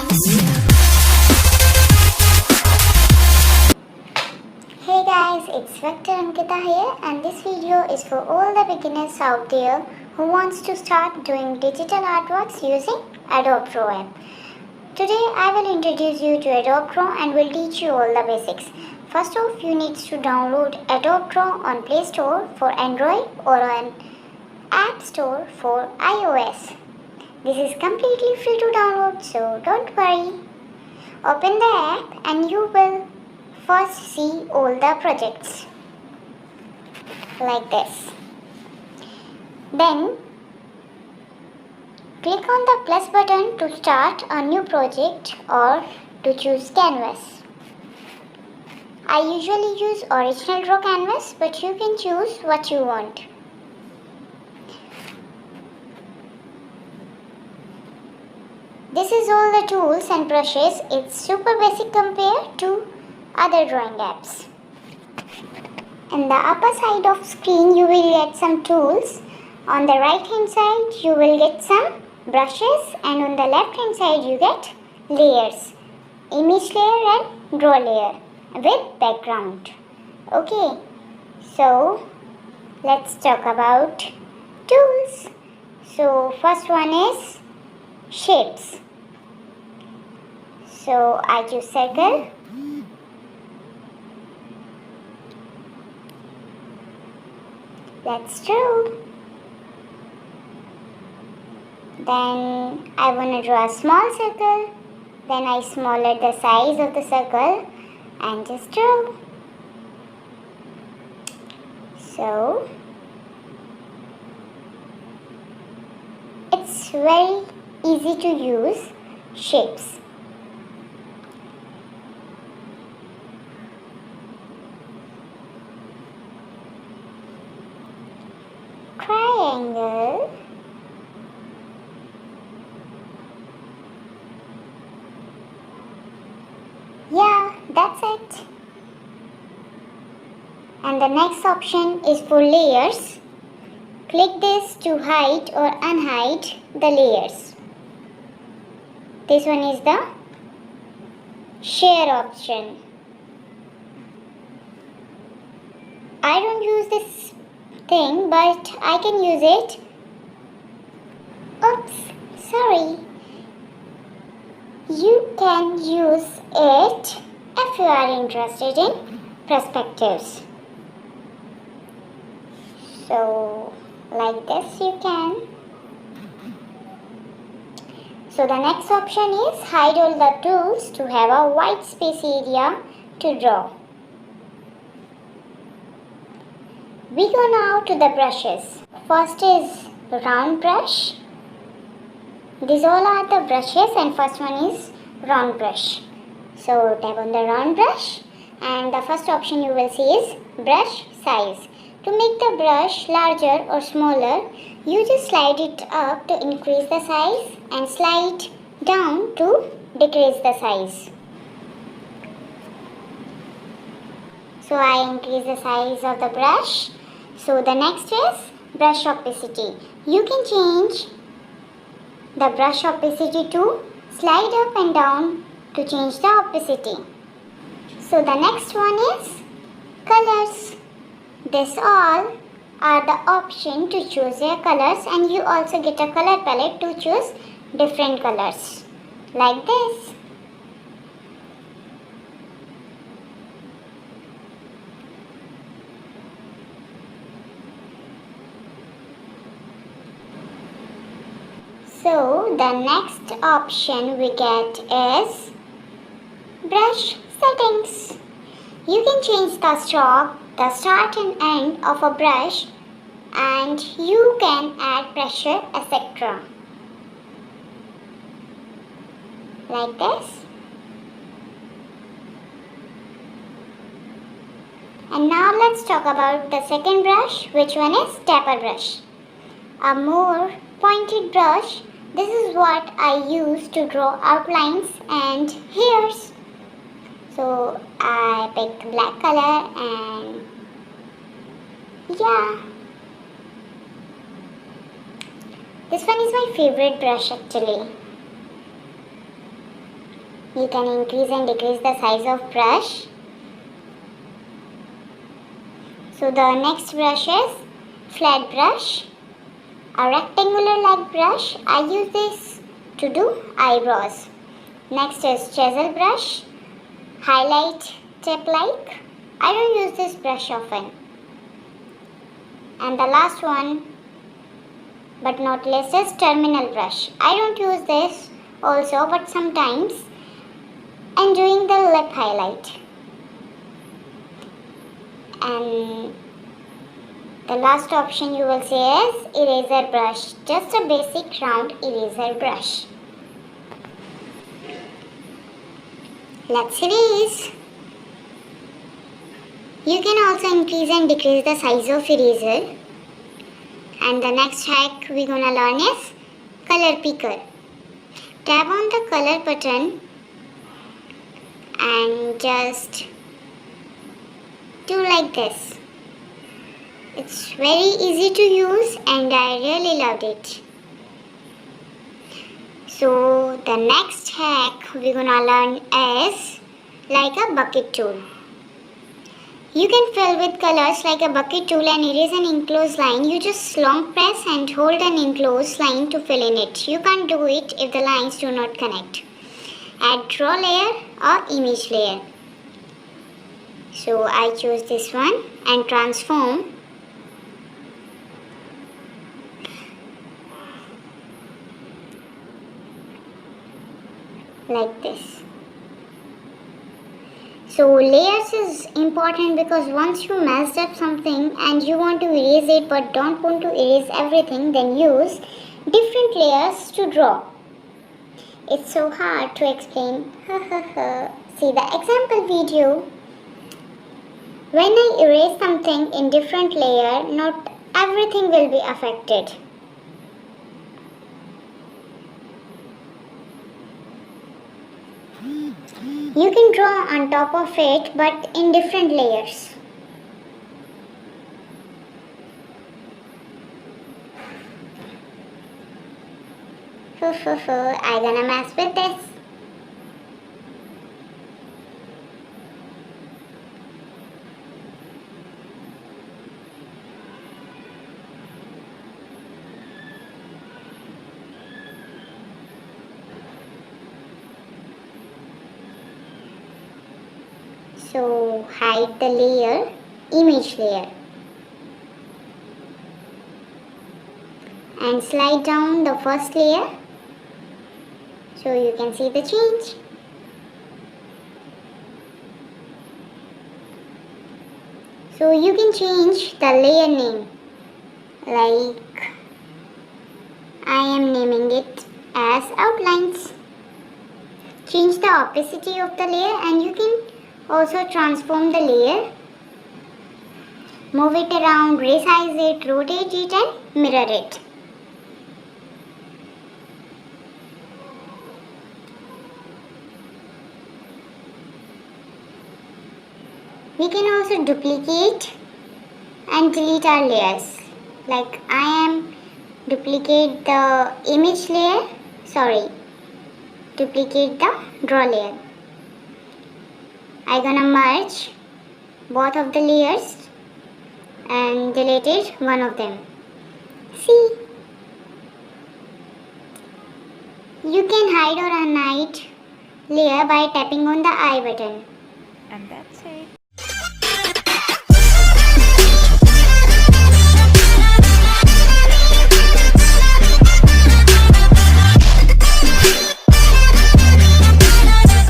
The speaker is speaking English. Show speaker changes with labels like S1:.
S1: Hey guys, it's vector.ankita here, and this video is for all the beginners out there who wants to start doing digital artworks using Adobe Pro app. Today I will introduce you to Adobe Pro and will teach you all the basics. First off, you need to download Adobe Pro on Play Store for Android or on App Store for iOS. This is completely free to download, so don't worry. Open the app and you will first see all the projects like this. Then click on the plus button to start a new project or to choose canvas. I usually use original raw canvas, but you can choose what you want. This is all the tools and brushes. It's super basic compared to other drawing apps. In the upper side of screen you will get some tools. On the right hand side you will get some brushes, and on the left hand side you get layers, image layer and draw layer with background. Okay, so let's talk about tools. So first one is shapes. So I choose circle. Let's draw. Then I want to draw a small circle. Then I smaller the size of the circle and just draw. So it's very easy to use shapes. Triangle. Yeah, that's it. And the next option is for layers. Click this to hide or unhide the layers. This one is the share option. I don't use this thing, but I can use it. Oops, sorry. You can use it if you are interested in perspectives. So like this you can. So the next option is hide all the tools to have a white space area to draw. We go now to the brushes. First is round brush. These all are the brushes, and first one is round brush. So tap on the round brush, and the first option you will see is brush size. To make the brush larger or smaller, you just slide it up to increase the size and slide down to decrease the size. So I increase the size of the brush. So the next is brush opacity. You can change the brush opacity to slide up and down to change the opacity. So the next one is colors. This all are the option to choose your colors, and you also get a color palette to choose different colors like this. So the next option we get is brush settings. You can change the stroke, the start and end of a brush, and you can add pressure, etc. Like this. And now let's talk about the second brush, which one is taper brush. A more pointed brush. This is what I use to draw outlines and hairs. So I picked black color, and yeah, this one is my favorite brush actually. You can increase and decrease the size of brush. So the next brush is flat brush, a rectangular like brush. I use this to do eyebrows. Next is chisel brush, highlight tip like. I don't use this brush often. And the last one but not least is terminal brush. I don't use this also, but sometimes I'm doing the lip highlight. And the last option you will see is eraser brush, just a basic round eraser brush. Let's erase. You can also increase and decrease the size of eraser. And the next hack we're gonna learn is color picker. Tap on the color button and just do like this. It's very easy to use and I really loved it. So the next hack we're gonna learn is like a bucket tool. You can fill with colors like a bucket tool and erase an enclosed line. You just long press and hold an enclosed line to fill in it. You can't do it if the lines do not connect. Add draw layer or image layer. So I choose this one and transform. Like this. So layers is important because once you messed up something and you want to erase it but don't want to erase everything, then use different layers to draw. It's so hard to explain. See the example video. When I erase something in different layer, not everything will be affected. You can draw on top of it but in different layers. I'm gonna mess with this. So hide the layer, image layer, and slide down the first layer so you can see the change. So you can change the layer name, like I am naming it as outlines. Change the opacity of the layer and you can also transform the layer, move it around, resize it, rotate it and mirror it. We can also duplicate and delete our layers. Like I am duplicate the image layer, duplicate the draw layer. I'm gonna merge both of the layers and deleted one of them. See? You can hide or unhide layer by tapping on the I button.
S2: And that's it.